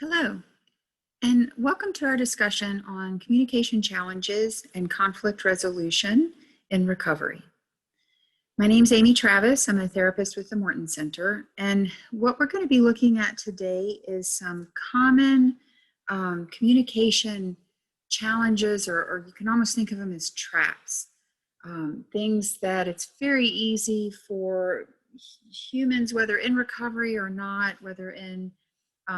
Hello, and welcome to our discussion on communication challenges and conflict resolution in recovery. My name is Amy Travis. I'm a therapist with the Morton Center, and what we're going to be looking at today is some common communication challenges, or you can almost think of them as traps. Things that it's very easy for humans, whether in recovery or not, whether in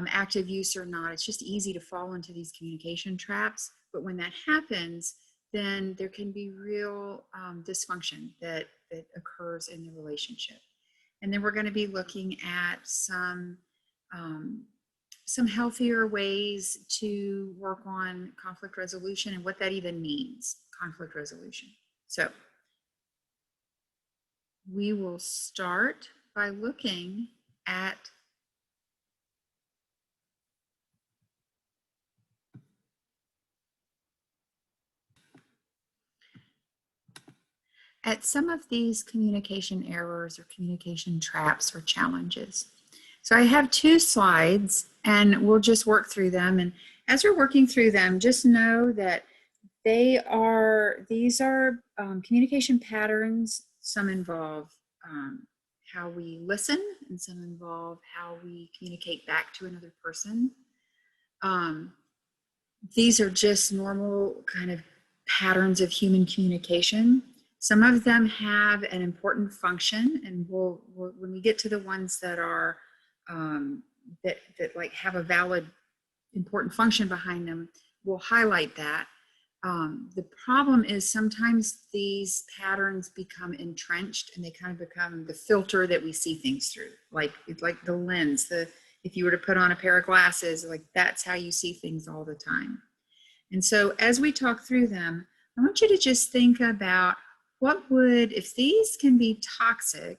active use or not, it's just easy to fall into these communication traps. But when that happens, then there can be real dysfunction that occurs in the relationship. And then we're going to be looking at some healthier ways to work on conflict resolution and what that even means, conflict resolution. So we will start by looking at some of these communication errors or communication traps or challenges. So I have two slides and we'll just work through them. And as we're working through them, just know that these are communication patterns. Some involve how we listen, and some involve how we communicate back to another person. These are just normal kind of patterns of human communication. Some of them have an important function, and when we get to the ones that are that like have a valid, important function behind them, we'll highlight that. The problem is sometimes these patterns become entrenched, and they kind of become the filter that we see things through. It's like the lens. If you were to put on a pair of glasses, like that's how you see things all the time. And so as we talk through them, I want you to just think about if these can be toxic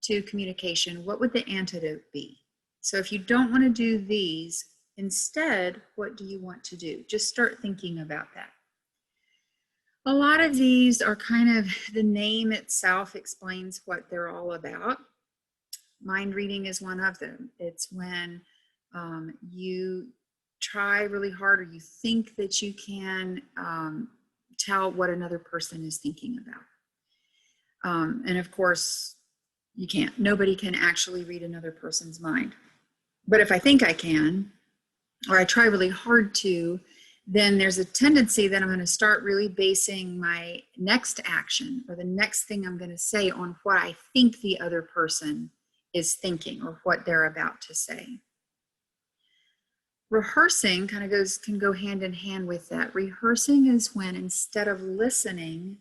to communication, what would the antidote be? So if you don't want to do these, instead, what do you want to do? Just start thinking about that. A lot of these are kind of, the name itself explains what they're all about. Mind reading is one of them. It's when you try really hard, or you think that you can tell what another person is thinking about. And of course, you can't. Nobody can actually read another person's mind. But if I think I can, or I try really hard to, then there's a tendency that I'm going to start really basing my next action or the next thing I'm going to say on what I think the other person is thinking or what they're about to say. Rehearsing kind of can go hand in hand with that. Rehearsing is when, instead of listening,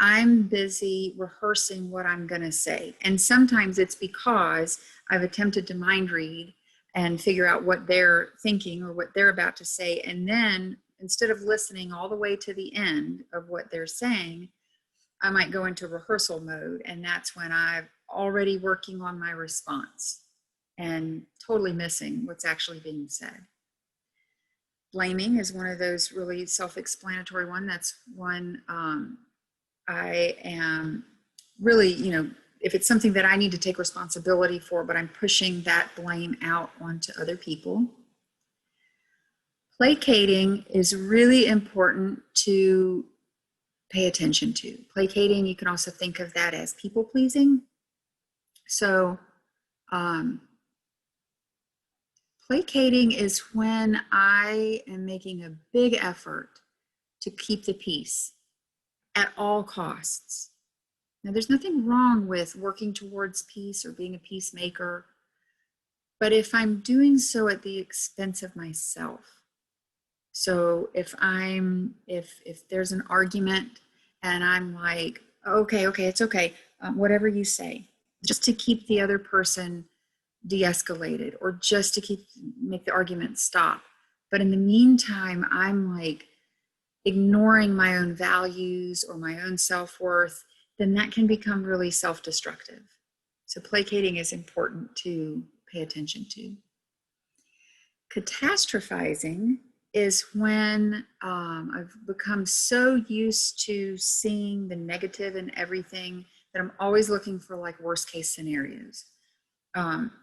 I'm busy rehearsing what I'm going to say. And sometimes it's because I've attempted to mind read and figure out what they're thinking or what they're about to say. And then instead of listening all the way to the end of what they're saying, I might go into rehearsal mode. And that's when I'm already working on my response and totally missing what's actually being said. Blaming is one of those really self-explanatory one. That's one I am really, if it's something that I need to take responsibility for, but I'm pushing that blame out onto other people. Placating is really important to pay attention to. Placating, you can also think of that as people pleasing. So placating is when I am making a big effort to keep the peace at all costs. Now, there's nothing wrong with working towards peace or being a peacemaker, but if I'm doing so at the expense of myself. So if there's an argument and I'm like, okay, it's okay, whatever you say, just to keep the other person de-escalated or just to make the argument stop. But in the meantime, I'm like ignoring my own values or my own self-worth, then that can become really self-destructive. So placating is important to pay attention to. Catastrophizing is when I've become so used to seeing the negative in everything that I'm always looking for like worst case scenarios.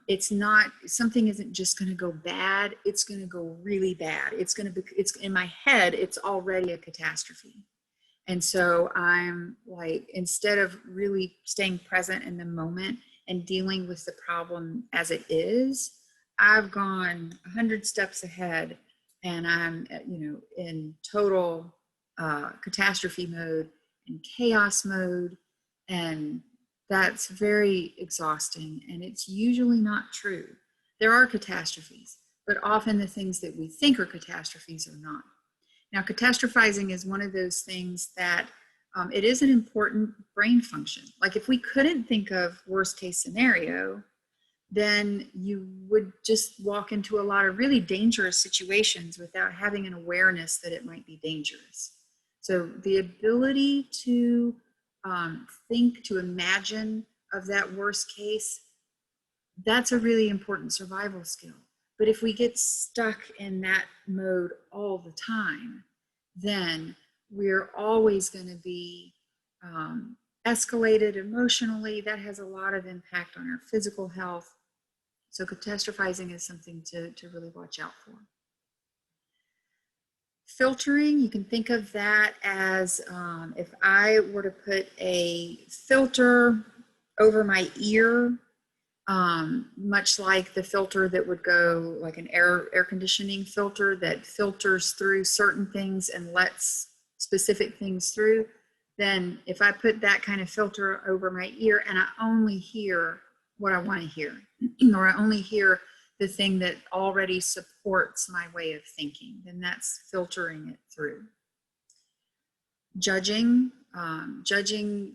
It's not, something isn't just going to go bad. It's going to go really bad. It's going to be, it's in my head, it's already a catastrophe. And so I'm like, instead of really staying present in the moment and dealing with the problem as it is, I've gone 100 steps ahead, and I'm, in total catastrophe mode and chaos mode. And that's very exhausting, and it's usually not true. There are catastrophes, but often the things that we think are catastrophes are not. Now, catastrophizing is one of those things that it is an important brain function. Like if we couldn't think of worst case scenario, then you would just walk into a lot of really dangerous situations without having an awareness that it might be dangerous. So the ability to think, to imagine of that worst case, that's a really important survival skill. But if we get stuck in that mode all the time, then we're always going to be escalated emotionally. That has a lot of impact on our physical health. So catastrophizing is something to really watch out for. Filtering, you can think of that as if I were to put a filter over my ear, much like the filter that would go, like an air conditioning filter that filters through certain things and lets specific things through, then if I put that kind of filter over my ear and I only hear what I want to hear, or I only hear the thing that already supports my way of thinking, then that's filtering it through. Judging, judging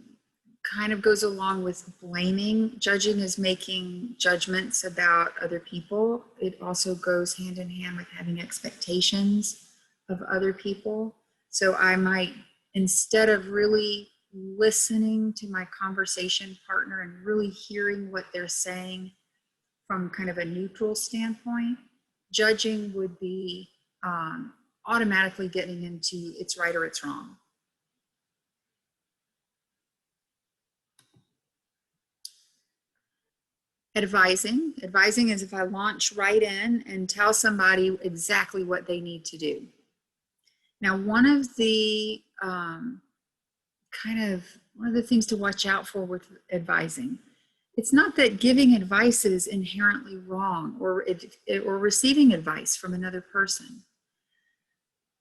kind of goes along with blaming. Judging is making judgments about other people. It also goes hand in hand with having expectations of other people. So I might, instead of really listening to my conversation partner and really hearing what they're saying from kind of a neutral standpoint, judging would be automatically getting into it's right or it's wrong. Advising is if I launch right in and tell somebody exactly what they need to do. Now, one of the things to watch out for with advising, it's not that giving advice is inherently wrong or receiving advice from another person.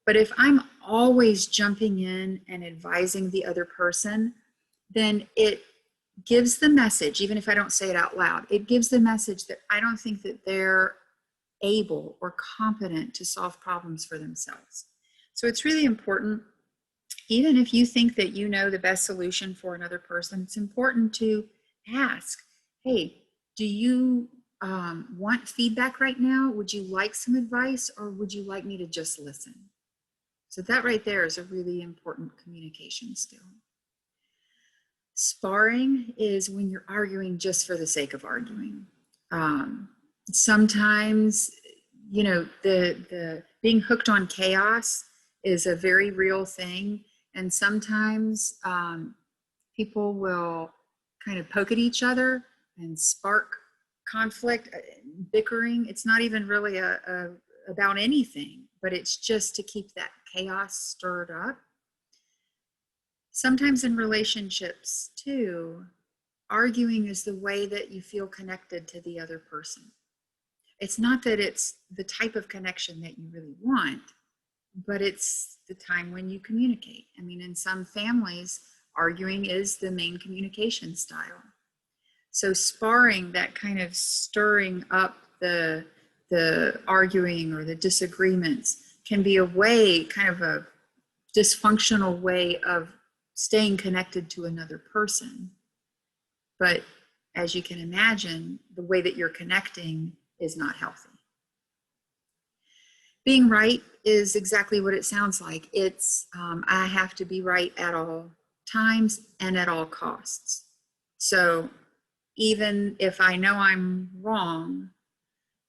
But if I'm always jumping in and advising the other person, then it gives the message, even if I don't say it out loud, it gives the message that I don't think that they're able or competent to solve problems for themselves. So it's really important, even if you think that you know the best solution for another person, it's important to ask, hey, do you want feedback right now? Would you like some advice, or would you like me to just listen? So that right there is a really important communication skill. Sparring is when you're arguing just for the sake of arguing. Sometimes, the being hooked on chaos is a very real thing. And sometimes people will kind of poke at each other and spark conflict, bickering. It's not even really about anything, but it's just to keep that chaos stirred up. Sometimes in relationships too, arguing is the way that you feel connected to the other person. It's not that it's the type of connection that you really want, but it's the time when you communicate. I mean, in some families, arguing is the main communication style. So sparring, that kind of stirring up the arguing or the disagreements, can be a way, kind of a dysfunctional way of staying connected to another person. But as you can imagine, the way that you're connecting is not healthy. Being right is exactly what it sounds like. It's, I have to be right at all times and at all costs. So even if I know I'm wrong,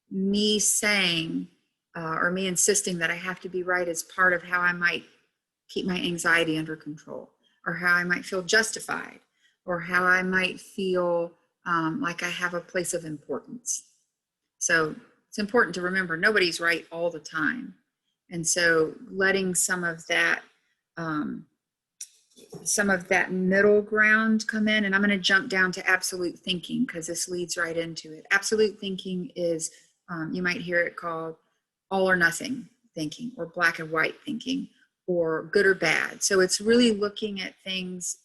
me saying or me insisting that I have to be right is part of how I might keep my anxiety under control, or how I might feel justified, or how I might feel like I have a place of importance. So it's important to remember nobody's right all the time. And so letting some of that middle ground come in, and I'm going to jump down to absolute thinking because this leads right into it. Absolute thinking is, you might hear it called all or nothing thinking, or black and white thinking, or good or bad. So it's really looking at things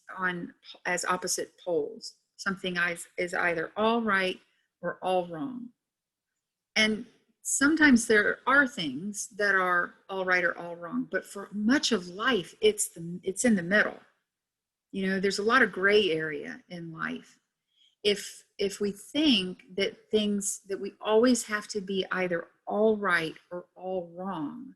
as opposite poles. Something is either all right or all wrong. And sometimes there are things that are all right or all wrong, but for much of life, it's in the middle. You know, there's a lot of gray area in life. If we think that we always have to be either all right or all wrong,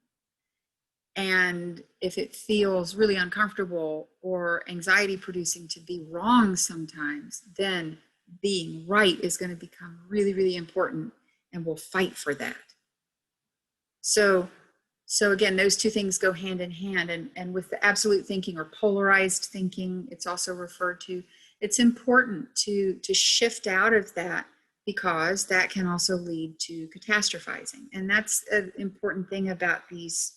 and if it feels really uncomfortable or anxiety producing to be wrong sometimes, then being right is going to become really, really important, and we'll fight for that. So again, those two things go hand in hand. And with the absolute thinking, or polarized thinking, it's also referred to, it's important to shift out of that, because that can also lead to catastrophizing. And that's an important thing about these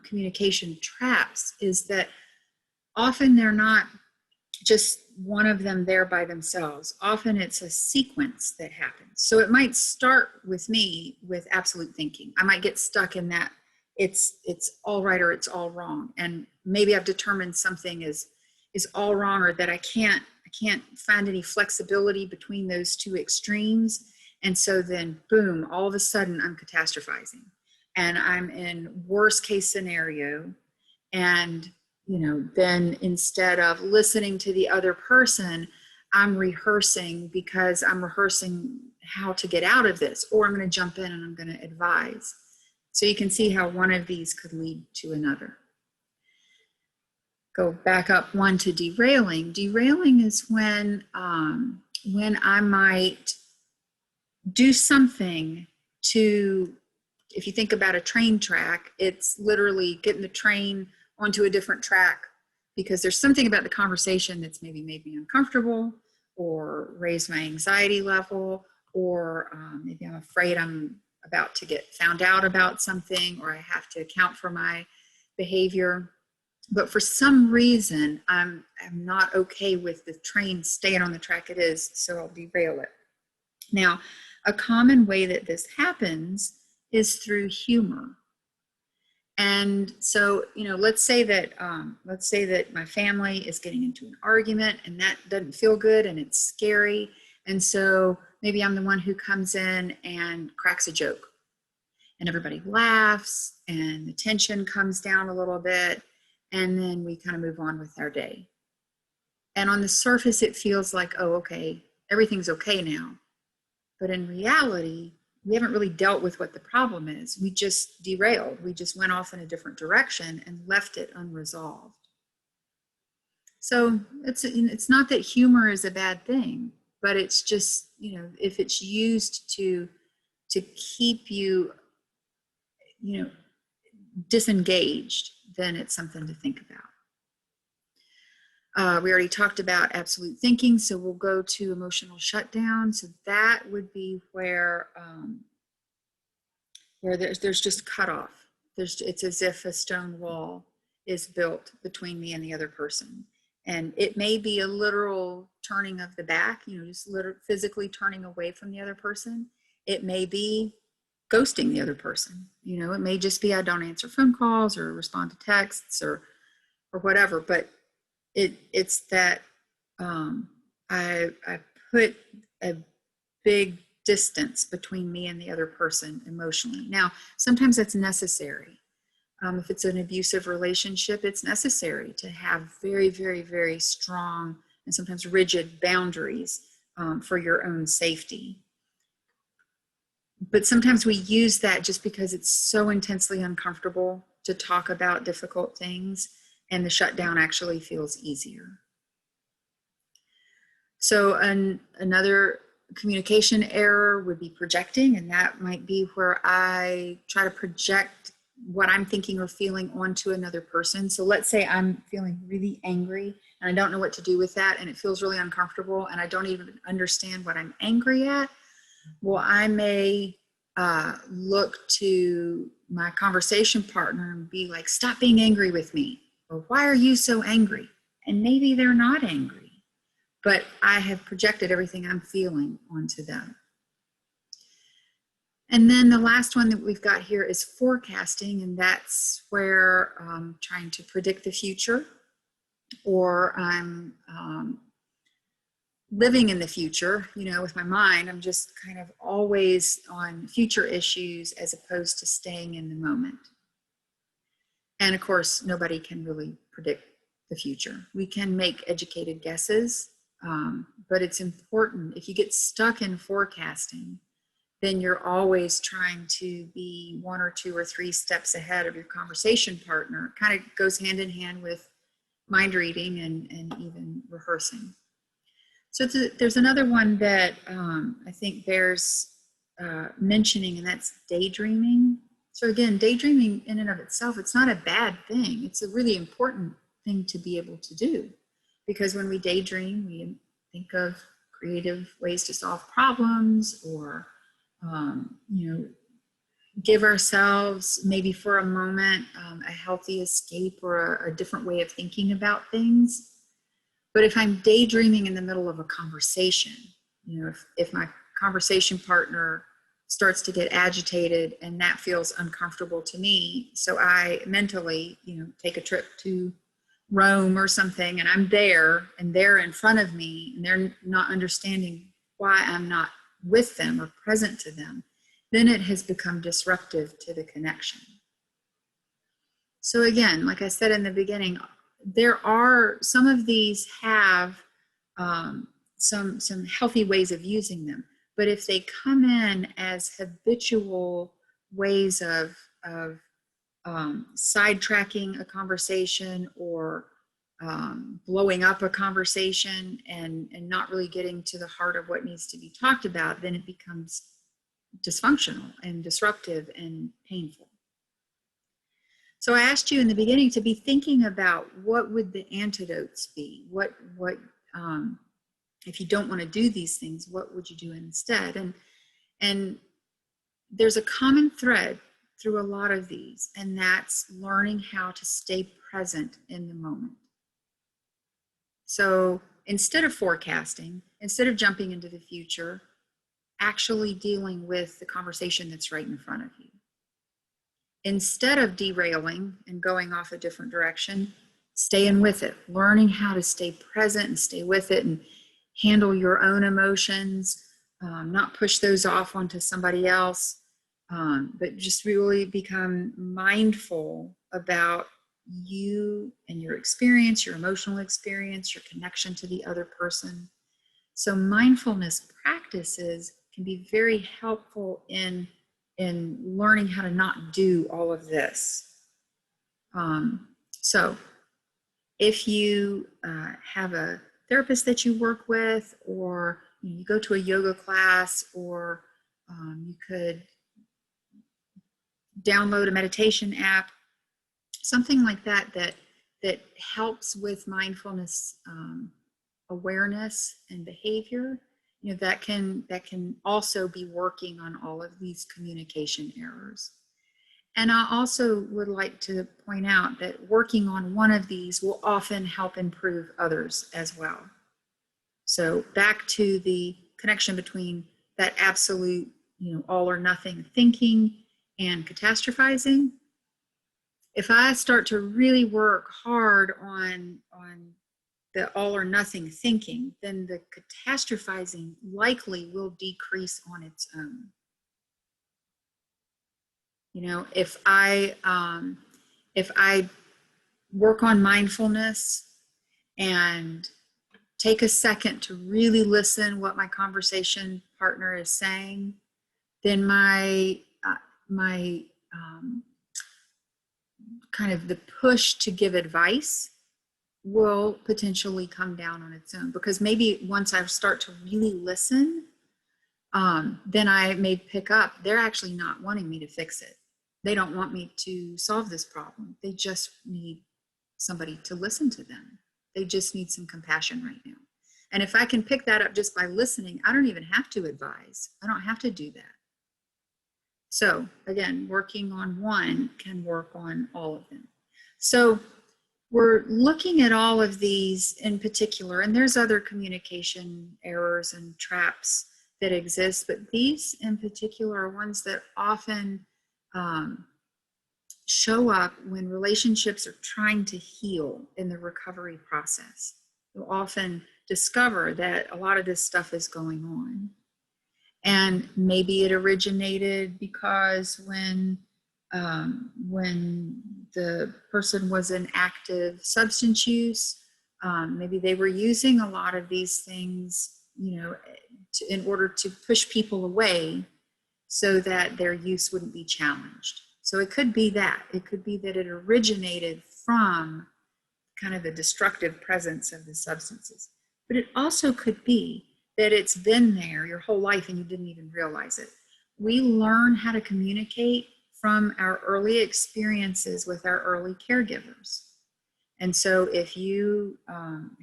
communication traps, is that often they're not just one of them there by themselves. Often it's a sequence that happens. So it might start with me with absolute thinking. I might get stuck in that it's all right or it's all wrong. And maybe I've determined something is all wrong, or that I can't find any flexibility between those two extremes. And so then boom, all of a sudden I'm catastrophizing, and I'm in worst case scenario. And then instead of listening to the other person, I'm rehearsing, because I'm rehearsing how to get out of this, or I'm going to jump in and I'm going to advise. So you can see how one of these could lead to another. Go back up one to derailing. Derailing is when I might do something to, if you think about a train track, it's literally getting the train onto a different track, because there's something about the conversation that's maybe made me uncomfortable, or raised my anxiety level, or maybe I'm afraid I'm about to get found out about something, or I have to account for my behavior. But for some reason, I'm not okay with the train staying on the track it is, so I'll derail it. Now, a common way that this happens is through humor. And so, let's say that my family is getting into an argument, and that doesn't feel good, and it's scary. And so maybe I'm the one who comes in and cracks a joke, and everybody laughs, and the tension comes down a little bit, and then we kind of move on with our day. And on the surface, it feels like, oh, okay, everything's okay now. But in reality, we haven't really dealt with what the problem is. We just derailed. We just went off in a different direction and left it unresolved. So it's not that humor is a bad thing, but it's just, if it's used to keep you, disengaged, then it's something to think about. We already talked about absolute thinking, so we'll go to emotional shutdown. So that would be where there's just cutoff. It's as if a stone wall is built between me and the other person. And it may be a literal turning of the back, just physically turning away from the other person. It may be ghosting the other person. It may just be I don't answer phone calls or respond to texts or whatever, but it's that I put a big distance between me and the other person emotionally. Now, sometimes that's necessary. If it's an abusive relationship, it's necessary to have very, very, very strong and sometimes rigid boundaries for your own safety. But sometimes we use that just because it's so intensely uncomfortable to talk about difficult things, and the shutdown actually feels easier. So another communication error would be projecting, and that might be where I try to project what I'm thinking or feeling onto another person. So let's say I'm feeling really angry and I don't know what to do with that, and it feels really uncomfortable, and I don't even understand what I'm angry at, well, I may look to my conversation partner and be like, stop being angry with me, or why are you so angry? And maybe they're not angry, but I have projected everything I'm feeling onto them. And then the last one that we've got here is forecasting, and that's where I'm trying to predict the future, or I'm living in the future, you know, with my mind. I'm just kind of always on future issues as opposed to staying in the moment. And of course, nobody can really predict the future. We can make educated guesses, but it's important. If you get stuck in forecasting, then you're always trying to be 1 or 2 or 3 steps ahead of your conversation partner. It kind of goes hand in hand with mind reading and even rehearsing. So there's another one that I think bears mentioning, and that's daydreaming. So again, daydreaming in and of itself, it's not a bad thing. It's a really important thing to be able to do, because when we daydream, we think of creative ways to solve problems, or you know, give ourselves maybe for a moment a healthy escape or a different way of thinking about things. But if I'm daydreaming in the middle of a conversation, you know, if my conversation partner starts to get agitated and that feels uncomfortable to me, so I mentally, you know, take a trip to Rome or something, and I'm there and they're in front of me and they're not understanding why I'm not with them or present to them, then it has become disruptive to the connection. So again, like I said in the beginning, there are some of these have some healthy ways of using them, but if they come in as habitual ways of sidetracking a conversation, or blowing up a conversation and not really getting to the heart of what needs to be talked about, then it becomes dysfunctional and disruptive and painful. So I asked you in the beginning to be thinking about what would the antidotes be? What if you don't want to do these things, what would you do instead? And there's a common thread through a lot of these, and that's learning how to stay present in the moment. So instead of forecasting, instead of jumping into the future, actually dealing with the conversation that's right in front of you. Instead of derailing and going off a different direction, staying with it, learning how to stay present and stay with it and handle your own emotions, not push those off onto somebody else, but just really become mindful about you and your experience, your emotional experience, your connection to the other person. So mindfulness practices can be very helpful in learning how to not do all of this. So if you have a therapist that you work with, or you go to a yoga class, or you could download a meditation app, something like that helps with mindfulness awareness and behavior, you know, that can also be working on all of these communication errors. And I also would like to point out that working on one of these will often help improve others as well. So back to the connection between that absolute, you know, all or nothing thinking and catastrophizing. If I start to really work hard on the all or nothing thinking, then the catastrophizing likely will decrease on its own. You know, if I work on mindfulness and take a second to really listen what my conversation partner is saying, then my kind of the push to give advice will potentially come down on its own, because maybe once I start to really listen, then I may pick up they're actually not wanting me to fix it. They don't want me to solve this problem. They just need somebody to listen to them. They just need some compassion right now. And if I can pick that up just by listening, I don't even have to advise. I don't have to do that. So again, working on one can work on all of them. So we're looking at all of these in particular, and there's other communication errors and traps that exist, but these in particular are ones that often show up when relationships are trying to heal in the recovery process. You'll often discover that a lot of this stuff is going on. And maybe it originated because when the person was in active substance use, maybe they were using a lot of these things, in order to push people away so that their use wouldn't be challenged. So it could be that. It could be that it originated from kind of the destructive presence of the substances. But it also could be that it's been there your whole life and you didn't even realize it. We learn how to communicate from our early experiences with our early caregivers. And so if you,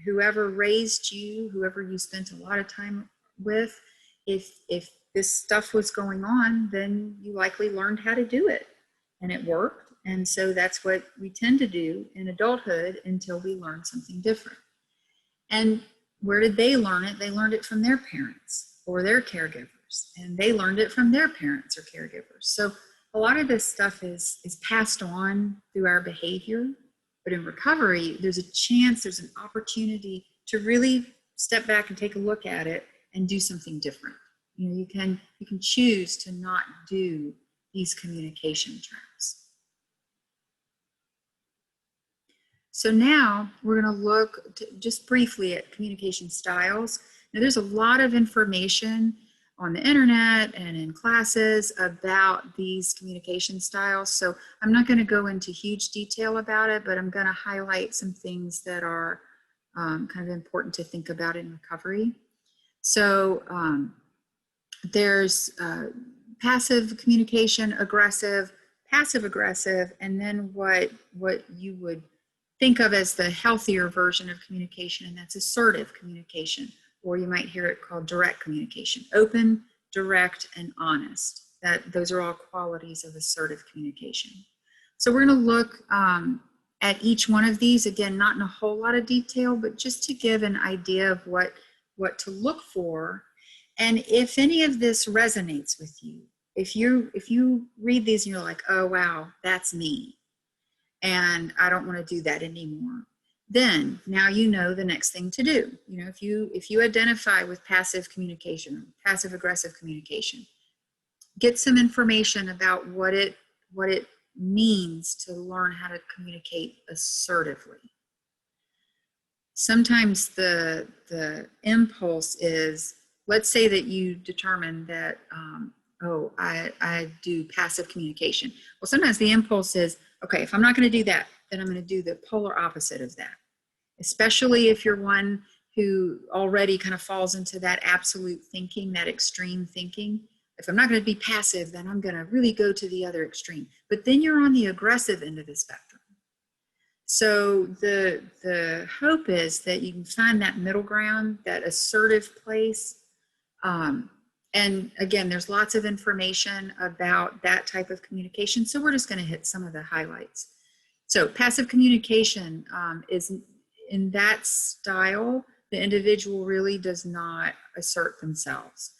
whoever raised you, whoever you spent a lot of time with, if this stuff was going on, then you likely learned how to do it and it worked. And so that's what we tend to do in adulthood until we learn something different. And where did they learn it? They learned it from their parents or their caregivers, and they learned it from their parents or caregivers. So a lot of this stuff is passed on through our behavior, but in recovery, there's a chance, there's an opportunity to really step back and take a look at it and do something different. You can choose to not do these communication traps. So now we're going to look just briefly at communication styles. Now there's a lot of information on the internet and in classes about these communication styles. So I'm not going to go into huge detail about it, but I'm going to highlight some things that are kind of important to think about in recovery. So there's passive communication, aggressive, passive aggressive, and then what you would think of as the healthier version of communication, and that's assertive communication, or you might hear it called direct communication. Open, direct, and honest. Those are all qualities of assertive communication. So we're going to look at each one of these, again, not in a whole lot of detail, but just to give an idea of what to look for. And if any of this resonates with you, if you read these and you're like, oh, wow, that's me, and I don't want to do that anymore, then now you know the next thing to do. If you identify with passive communication, passive aggressive communication, get some information about what it means to learn how to communicate assertively. Sometimes the impulse is, let's say that you determine that, I do passive communication. Well, sometimes the impulse is, okay, if I'm not going to do that, then I'm going to do the polar opposite of that. Especially if you're one who already kind of falls into that absolute thinking, that extreme thinking. If I'm not going to be passive, then I'm going to really go to the other extreme. But then you're on the aggressive end of the spectrum. So the hope is that you can find that middle ground, that assertive place. And again, there's lots of information about that type of communication. So we're just going to hit some of the highlights. So passive communication is in that style, the individual really does not assert themselves.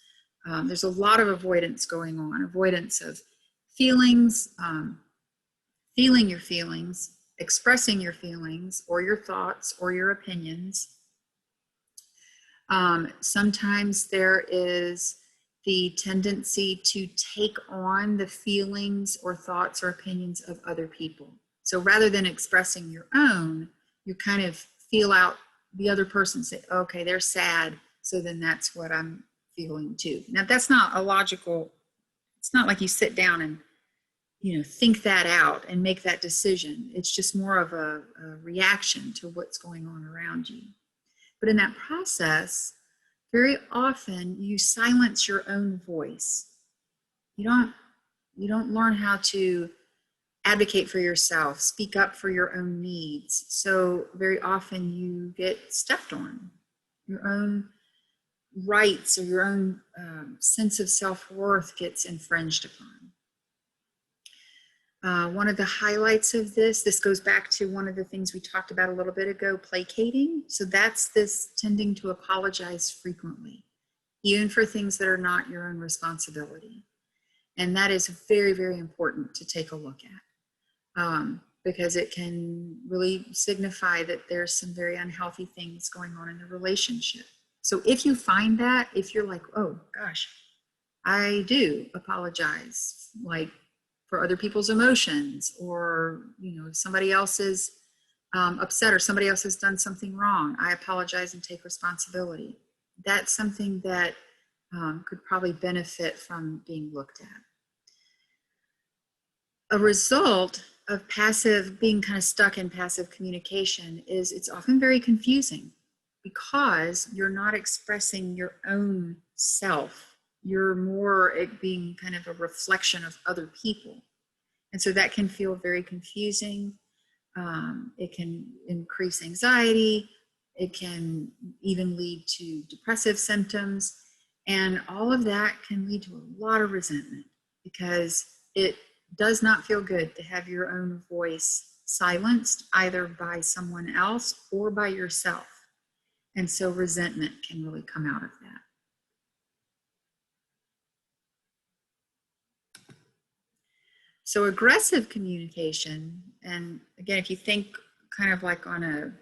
There's a lot of avoidance going on, avoidance of feelings, feeling your feelings, expressing your feelings or your thoughts or your opinions. Sometimes there is the tendency to take on the feelings or thoughts or opinions of other people. So rather than expressing your own, you kind of feel out the other person, say, okay, they're sad, so then that's what I'm feeling too. Now that's not a logical, it's not like you sit down and think that out and make that decision. It's just more of a reaction to what's going on around you. But in that process, very often you silence your own voice. You don't learn how to advocate for yourself, speak up for your own needs. So very often you get stepped on. Your own rights or your own sense of self-worth gets infringed upon. One of the highlights of this goes back to one of the things we talked about a little bit ago, placating. So that's this tending to apologize frequently, even for things that are not your own responsibility. And that is very, very important to take a look at, because it can really signify that there's some very unhealthy things going on in the relationship. So if you find that, if you're like, oh gosh, I do apologize, like for other people's emotions, or if somebody else is upset or somebody else has done something wrong, I apologize and take responsibility. That's something that could probably benefit from being looked at. A result of being kind of stuck in passive communication is it's often very confusing, because you're not expressing your own self. You're more being kind of a reflection of other people. And so that can feel very confusing. It can increase anxiety. It can even lead to depressive symptoms. And all of that can lead to a lot of resentment, because it does not feel good to have your own voice silenced either by someone else or by yourself. And so resentment can really come out of that. So aggressive communication, and again, if you think kind of like on a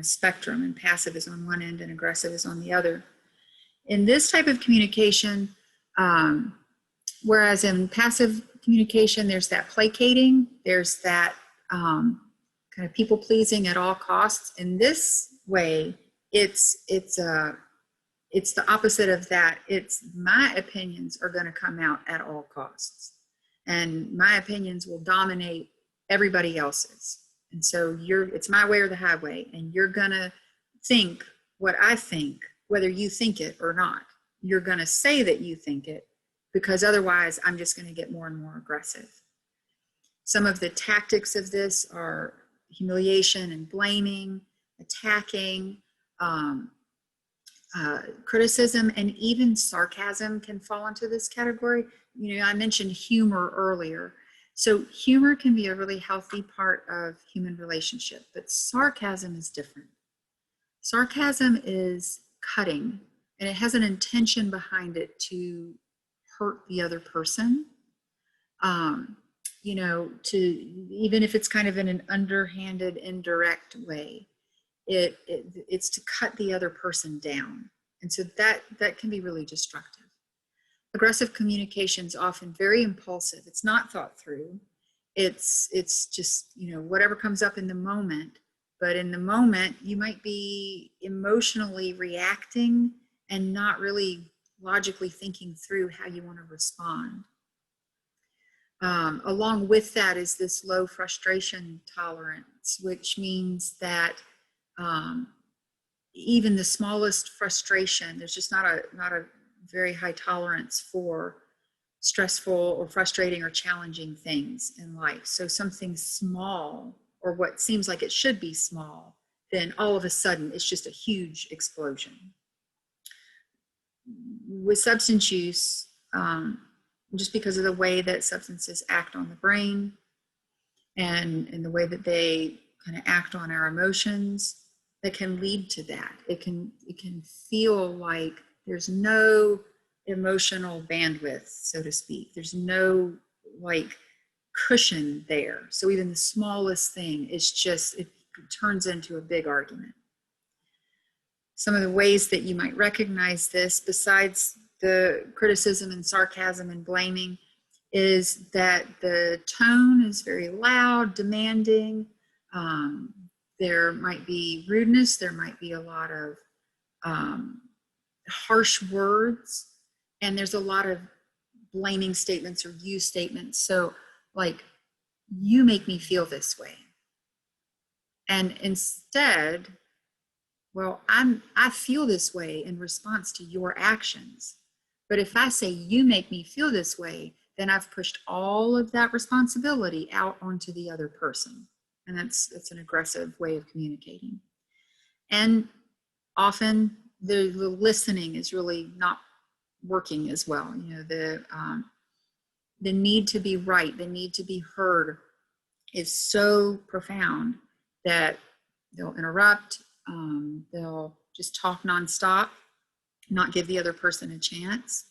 spectrum, and passive is on one end and aggressive is on the other. In this type of communication, whereas in passive communication, there's that placating, there's that kind of people pleasing at all costs. In this way, it's the opposite of that. It's my opinions are going to come out at all costs, and my opinions will dominate everybody else's. And so it's my way or the highway, and you're going to think what I think, whether you think it or not. You're going to say that you think it, because otherwise I'm just going to get more and more aggressive. Some of the tactics of this are humiliation and blaming, attacking, criticism, and even sarcasm can fall into this category. I mentioned humor earlier. So humor can be a really healthy part of human relationship, but sarcasm is different. Sarcasm is cutting, and it has an intention behind it to hurt the other person. Even if it's kind of in an underhanded, indirect way, it's to cut the other person down. And so that can be really destructive. Aggressive communication is often very impulsive. It's not thought through. It's just, whatever comes up in the moment. But in the moment, you might be emotionally reacting and not really logically thinking through how you want to respond. Along with that is this low frustration tolerance, which means that even the smallest frustration, there's just not a very high tolerance for stressful or frustrating or challenging things in life. So something small, or what seems like it should be small, then all of a sudden it's just a huge explosion. With substance use, just because of the way that substances act on the brain and the way that they kind of act on our emotions, that can lead to that. It can feel like there's no emotional bandwidth, so to speak. There's no cushion there. So even the smallest thing it turns into a big argument. Some of the ways that you might recognize this, besides the criticism and sarcasm and blaming, is that the tone is very loud, demanding. There might be rudeness. There might be a lot of harsh words, and there's a lot of blaming statements or you statements. So you make me feel this way. And instead, well, I feel this way in response to your actions. But if I say you make me feel this way, then I've pushed all of that responsibility out onto the other person. And that's an aggressive way of communicating. And often the listening is really not working as well. You know, the need to be right, the need to be heard is so profound that they'll interrupt, they'll just talk nonstop, not give the other person a chance,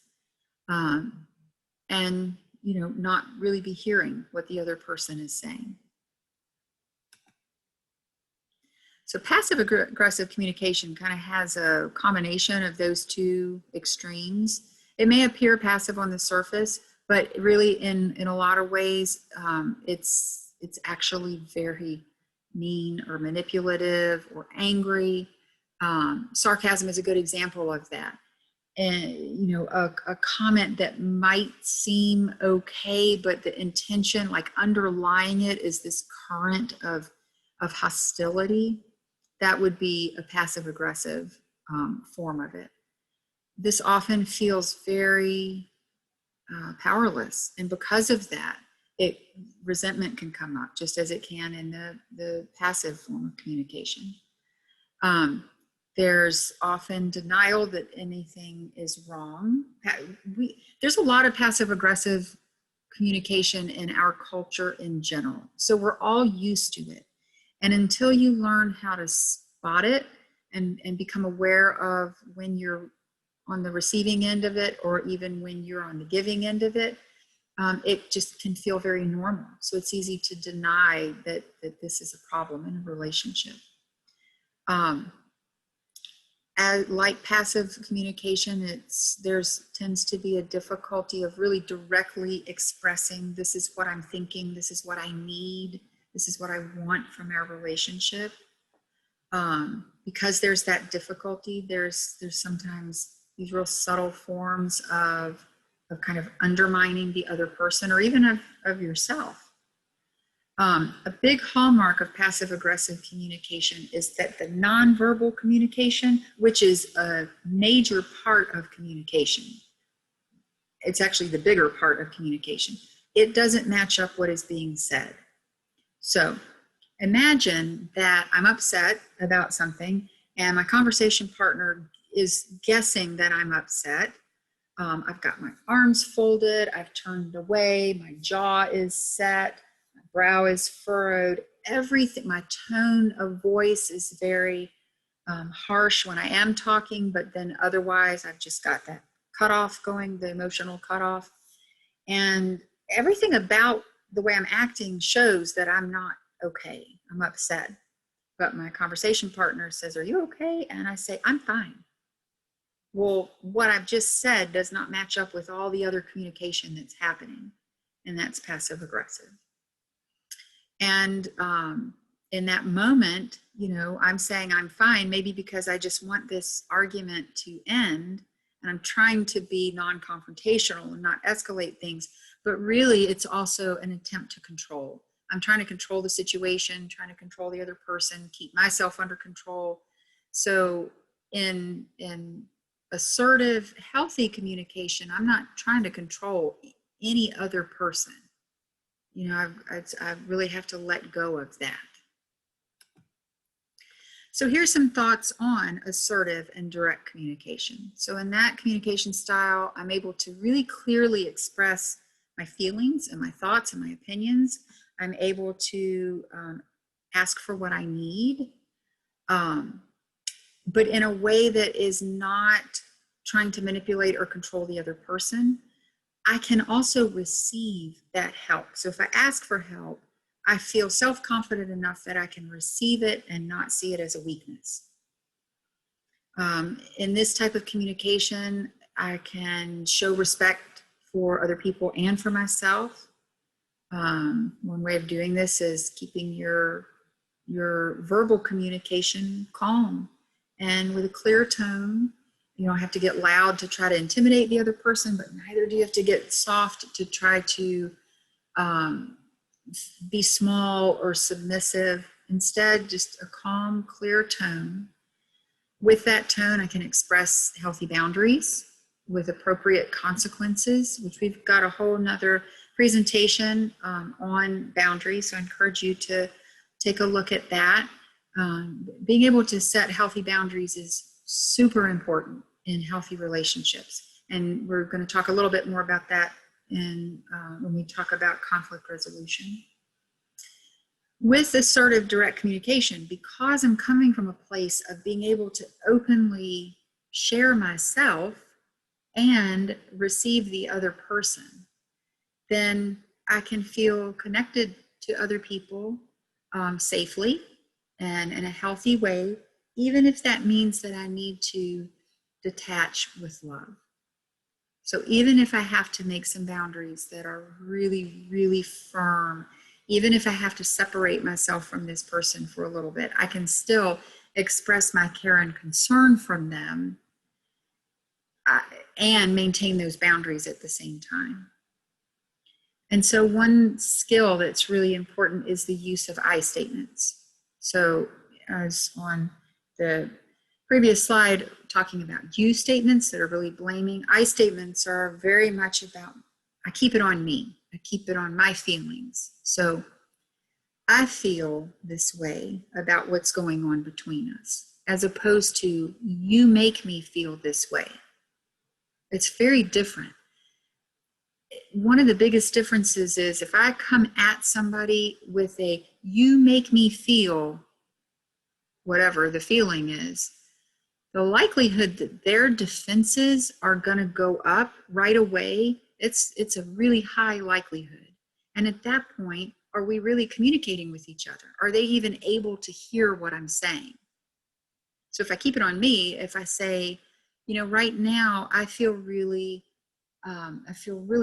and, you know, not really be hearing what the other person is saying. So passive aggressive communication kind of has a combination of those two extremes. It may appear passive on the surface, but really in a lot of ways, it's actually very mean or manipulative or angry. Sarcasm is a good example of that. And, you know, a comment that might seem okay, but the intention, like underlying it, is this current of hostility. That would be a passive aggressive form of it. This often feels very powerless, and because of that, resentment can come up, just as it can in the passive form of communication. There's often denial that anything is wrong. There's a lot of passive aggressive communication in our culture in general, so we're all used to it. And until you learn how to spot it and become aware of when you're on the receiving end of it, or even when you're on the giving end of it, it just can feel very normal. So it's easy to deny that this is a problem in a relationship. Like passive communication, tends to be a difficulty of really directly expressing, this is what I'm thinking, this is what I need, this is what I want from our relationship. Because there's that difficulty, there's sometimes these real subtle forms of kind of undermining the other person, or even of yourself. A big hallmark of passive aggressive communication is that the nonverbal communication, which is a major part of communication, it's actually the bigger part of communication, it doesn't match up what is being said. So imagine that I'm upset about something and my conversation partner is guessing that I'm upset. I've got my arms folded, I've turned away, my jaw is set, my brow is furrowed, everything, my tone of voice is very harsh when I am talking, but then otherwise I've just got that cutoff going, the emotional cutoff. And everything about the way I'm acting shows that I'm not okay, I'm upset. But my conversation partner says, "Are you okay?" And I say, "I'm fine." Well, what I've just said does not match up with all the other communication that's happening, and that's passive aggressive. And in that moment, you know, I'm saying I'm fine, maybe because I just want this argument to end, and I'm trying to be non-confrontational and not escalate things, but really it's also an attempt to control. I'm trying to control the situation, trying to control the other person, keep myself under control. So in assertive, healthy communication, I'm not trying to control any other person. You know, I really have to let go of that. So here's some thoughts on assertive and direct communication. So in that communication style, I'm able to really clearly express my feelings and my thoughts and my opinions. I'm able to ask for what I need, but in a way that is not trying to manipulate or control the other person. I can also receive that help. So if I ask for help, I feel self-confident enough that I can receive it and not see it as a weakness. In this type of communication, I can show respect for other people and for myself. One way of doing this is keeping your verbal communication calm and with a clear tone. You don't have to get loud to try to intimidate the other person, but neither do you have to get soft to try to be small or submissive. Instead, just a calm, clear tone. With that tone, I can express healthy boundaries. with appropriate consequences, which we've got a whole nother presentation on boundaries. So I encourage you to take a look at that. Being able to set healthy boundaries is super important in healthy relationships. And we're going to talk a little bit more about that when we talk about conflict resolution. With assertive direct communication, because I'm coming from a place of being able to openly share myself and receive the other person, then I can feel connected to other people safely and in a healthy way, even if that means that I need to detach with love. So even if I have to make some boundaries that are really, really firm, even if I have to separate myself from this person for a little bit, I can still express my care and concern from them and maintain those boundaries at the same time. And so one skill that's really important is the use of I statements. So as on the previous slide, talking about you statements that are really blaming, I statements are very much about, I keep it on me. I keep it on my feelings. So I feel this way about what's going on between us, as opposed to you make me feel this way. It's very different. One of the biggest differences is if I come at somebody with a, you make me feel whatever the feeling is, the likelihood that their defenses are going to go up right away, it's a really high likelihood. And at that point, are we really communicating with each other? Are they even able to hear what I'm saying? So if I keep it on me, if I say, you know, right now I feel really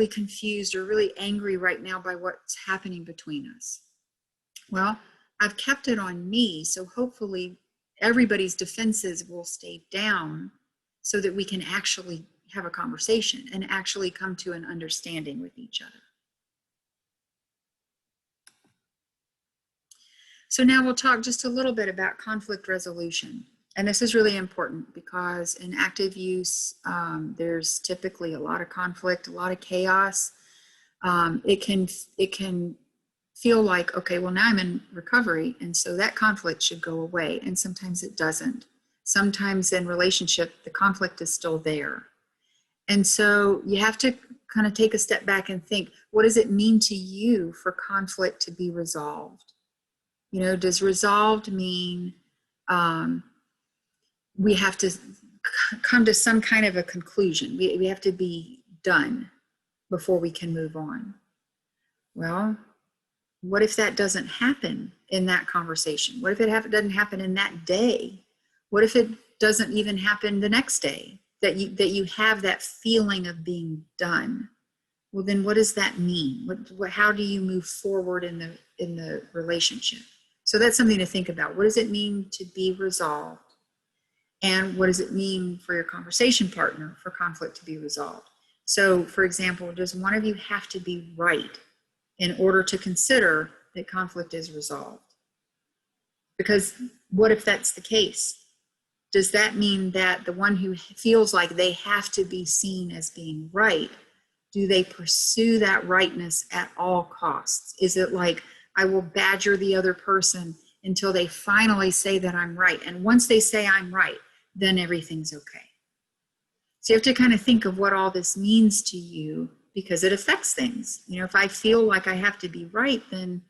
confused or really angry right now by what's happening between us. Well, I've kept it on me, so hopefully everybody's defenses will stay down so that we can actually have a conversation and actually come to an understanding with each other. So now we'll talk just a little bit about conflict resolution. And this is really important because in active use, there's typically a lot of conflict, a lot of chaos. It can feel like, okay, well now I'm in recovery, and so that conflict should go away. And sometimes it doesn't. Sometimes in relationship, the conflict is still there. And so you have to kind of take a step back and think, what does it mean to you for conflict to be resolved? You know, does resolved mean we have to come to some kind of a conclusion? We have to be done before we can move on. Well, what if that doesn't happen in that conversation? What if it doesn't happen in that day? What if it doesn't even happen the next day, that you have that feeling of being done? Well, then what does that mean? How do you move forward in the relationship? So that's something to think about. What does it mean to be resolved? And what does it mean for your conversation partner for conflict to be resolved? So, for example, does one of you have to be right in order to consider that conflict is resolved? Because what if that's the case? Does that mean that the one who feels like they have to be seen as being right, do they pursue that rightness at all costs? Is it like, I will badger the other person until they finally say that I'm right? And once they say I'm right, then everything's okay. So you have to kind of think of what all this means to you, because it affects things. You know, if I feel like I have to be right, then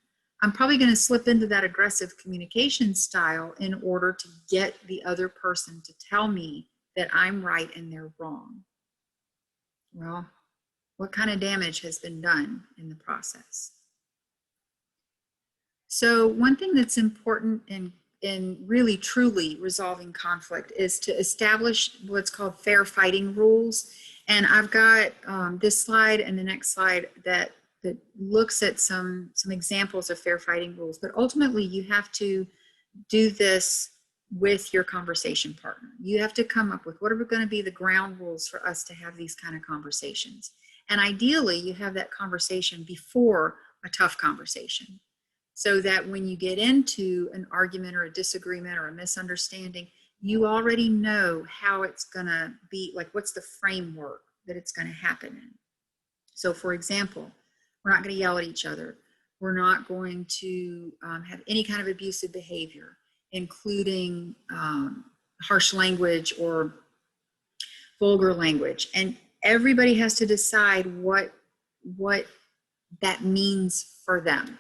I'm probably going to slip into that aggressive communication style in order to get the other person to tell me that I'm right and they're wrong. Well, what kind of damage has been done in the process? So one thing that's important in really truly resolving conflict is to establish what's called fair fighting rules. And I've got this slide and the next slide that looks at some examples of fair fighting rules. But ultimately, you have to do this with your conversation partner. You have to come up with what are going to be the ground rules for us to have these kind of conversations. And ideally, you have that conversation before a tough conversation, so that when you get into an argument or a disagreement or a misunderstanding, you already know how it's going to be, like what's the framework that it's going to happen in. So for example, we're not going to yell at each other. We're not going to have any kind of abusive behavior, including harsh language or vulgar language. And everybody has to decide what that means for them.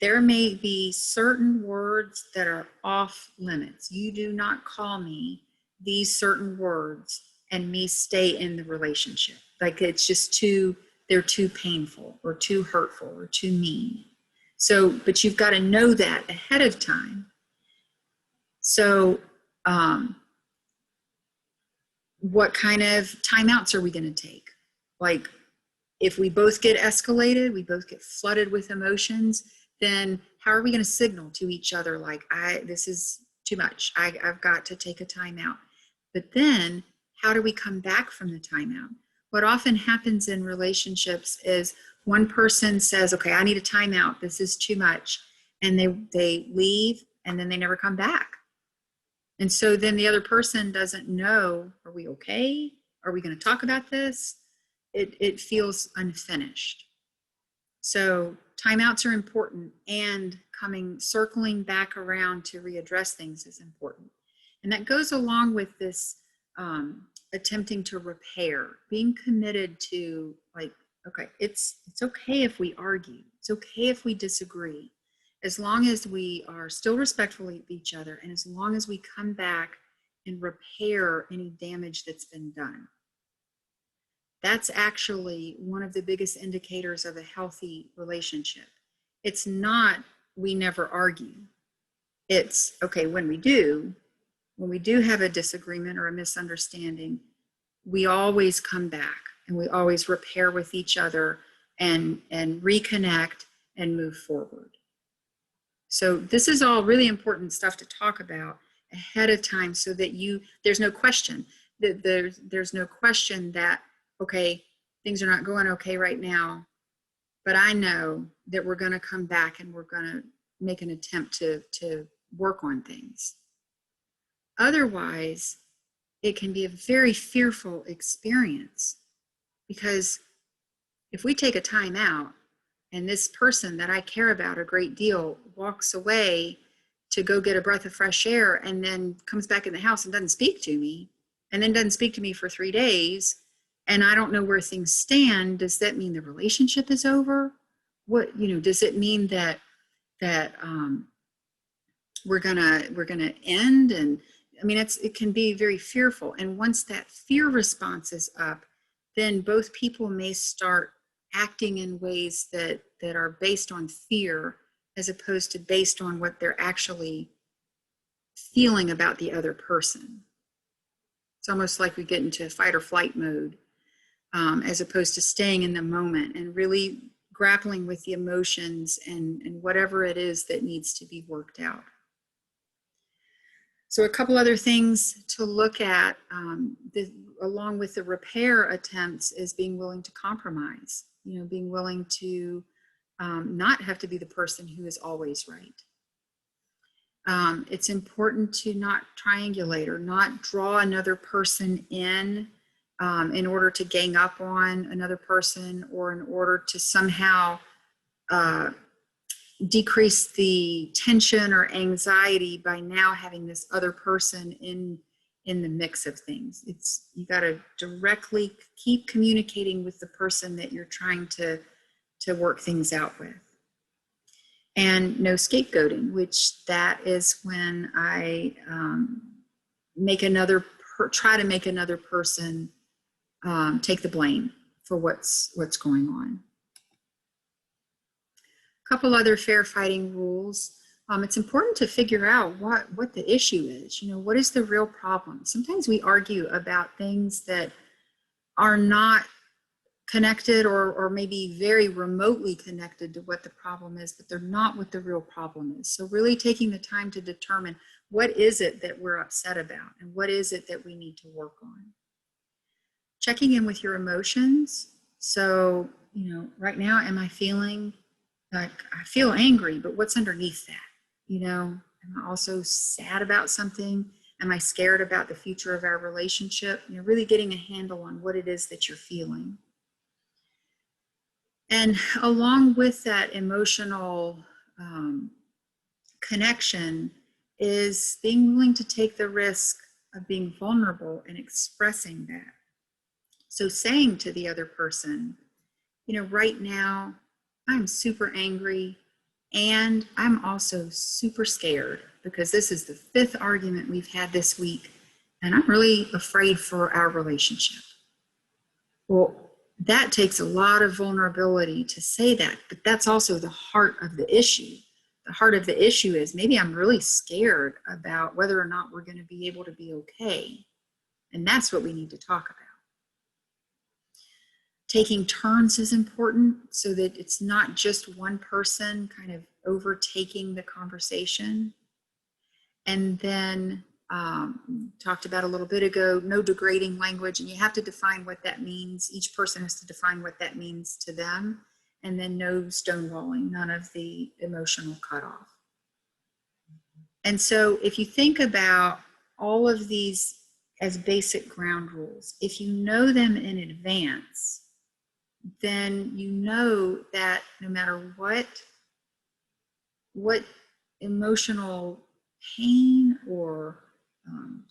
There may be certain words that are off limits. You do not call me these certain words and me stay in the relationship. Like it's just they're too painful or too hurtful or too mean. So, but you've got to know that ahead of time. So, what kind of timeouts are we going to take? Like, if we both get escalated, we both get flooded with emotions, then how are we going to signal to each other, like, this is too much. I've got to take a timeout. But then how do we come back from the timeout? What often happens in relationships is one person says, okay, I need a timeout. This is too much. And they leave and then they never come back. And so then the other person doesn't know, are we okay? Are we going to talk about this? It feels unfinished. So timeouts are important, and circling back around to readdress things is important. And that goes along with this attempting to repair, being committed to, like, okay, it's okay if we argue. It's okay if we disagree, as long as we are still respectful of each other, and as long as we come back and repair any damage that's been done. That's actually one of the biggest indicators of a healthy relationship. It's not, we never argue. It's, okay, when we do have a disagreement or a misunderstanding, we always come back and we always repair with each other and reconnect and move forward. So this is all really important stuff to talk about ahead of time, so that there's no question that there's no question that, okay, things are not going okay right now, but I know that we're going to come back and we're going to make an attempt to work on things. Otherwise, it can be a very fearful experience, because if we take a time out and this person that I care about a great deal walks away to go get a breath of fresh air and then comes back in the house and doesn't speak to me, and then doesn't speak to me for 3 days, and I don't know where things stand, does that mean the relationship is over? What, does it mean that we're gonna end? And I mean, it can be very fearful. And once that fear response is up, then both people may start acting in ways that are based on fear, as opposed to based on what they're actually feeling about the other person. It's almost like we get into fight or flight mode, as opposed to staying in the moment and really grappling with the emotions and whatever it is that needs to be worked out. So a couple other things to look at along with the repair attempts is being willing to compromise, being willing to not have to be the person who is always right. It's important to not triangulate or not draw another person in order to gang up on another person, or in order to somehow decrease the tension or anxiety by now having this other person in the mix of things. You got to directly keep communicating with the person that you're trying to work things out with. And no scapegoating, which that is when I try to make another person take the blame for what's going on. A couple other fair fighting rules. It's important to figure out what the issue is. What is the real problem? Sometimes we argue about things that are not connected or maybe very remotely connected to what the problem is, but they're not what the real problem is. So really taking the time to determine, what is it that we're upset about, and what is it that we need to work on? Checking in with your emotions. So, right now, am I feeling like I feel angry, but what's underneath that? Am I also sad about something? Am I scared about the future of our relationship? You know, really getting a handle on what it is that you're feeling. And along with that emotional connection is being willing to take the risk of being vulnerable and expressing that. So saying to the other person, you know, right now I'm super angry and I'm also super scared because this is the 5th argument we've had this week and I'm really afraid for our relationship. Well, that takes a lot of vulnerability to say that, but that's also the heart of the issue. The heart of the issue is maybe I'm really scared about whether or not we're going to be able to be okay. And that's what we need to talk about. Taking turns is important so that it's not just one person kind of overtaking the conversation. And then talked about a little bit ago, no degrading language, and you have to define what that means. Each person has to define what that means to them. And then no stonewalling, none of the emotional cutoff. And so if you think about all of these as basic ground rules, if you know them in advance, then you know that no matter what emotional pain or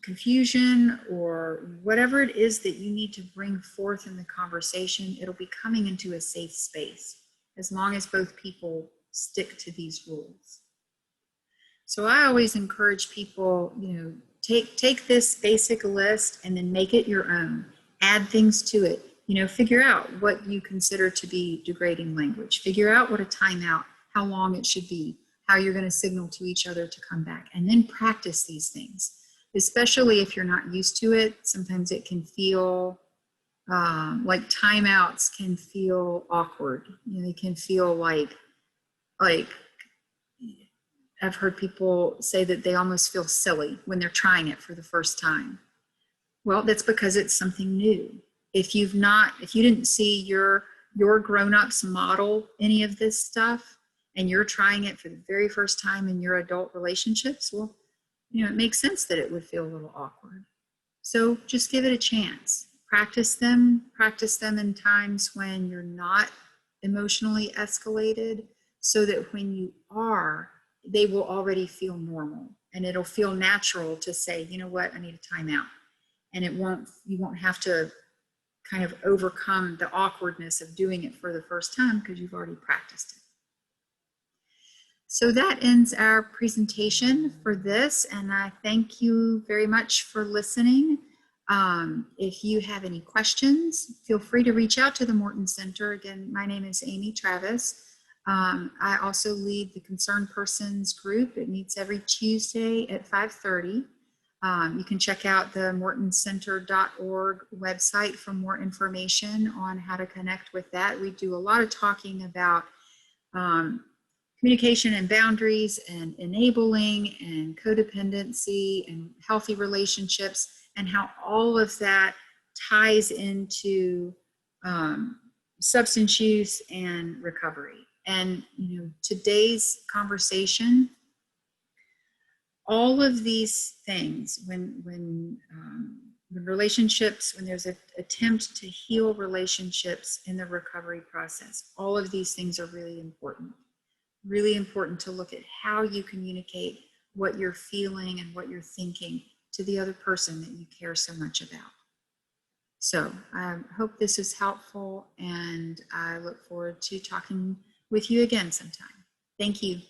confusion or whatever it is that you need to bring forth in the conversation, it'll be coming into a safe space as long as both people stick to these rules. So I always encourage people, you know, take this basic list and then make it your own. Add things to it. You know, figure out what you consider to be degrading language. Figure out what a timeout, how long it should be, how you're going to signal to each other to come back, and then practice these things. Especially if you're not used to it, sometimes it can feel like timeouts can feel awkward. You know, they can feel like I've heard people say that they almost feel silly when they're trying it for the first time. Well, that's because it's something new. If you didn't see your grown-ups model any of this stuff and you're trying it for the very first time in your adult relationships, well, you know, it makes sense that it would feel a little awkward. So just give it a chance. Practice them in times when you're not emotionally escalated so that when you are, they will already feel normal and it'll feel natural to say, you know what, I need a timeout. And you won't have to kind of overcome the awkwardness of doing it for the first time because you've already practiced it. So that ends our presentation for this, and I thank you very much for listening. If you have any questions, feel free to reach out to the Morton Center. Again, my name is Amy Travis. I also lead the Concerned Persons group. It meets every Tuesday at 5:30. You can check out the mortoncenter.org website for more information on how to connect with that. We do a lot of talking about communication and boundaries and enabling and codependency and healthy relationships and how all of that ties into substance use and recovery. And, you know, today's conversation, all of these things, when relationships, when there's an attempt to heal relationships in the recovery process, all of these things are really important. Really important to look at how you communicate what you're feeling and what you're thinking to the other person that you care so much about. So I hope this is helpful, and I look forward to talking with you again sometime. Thank you.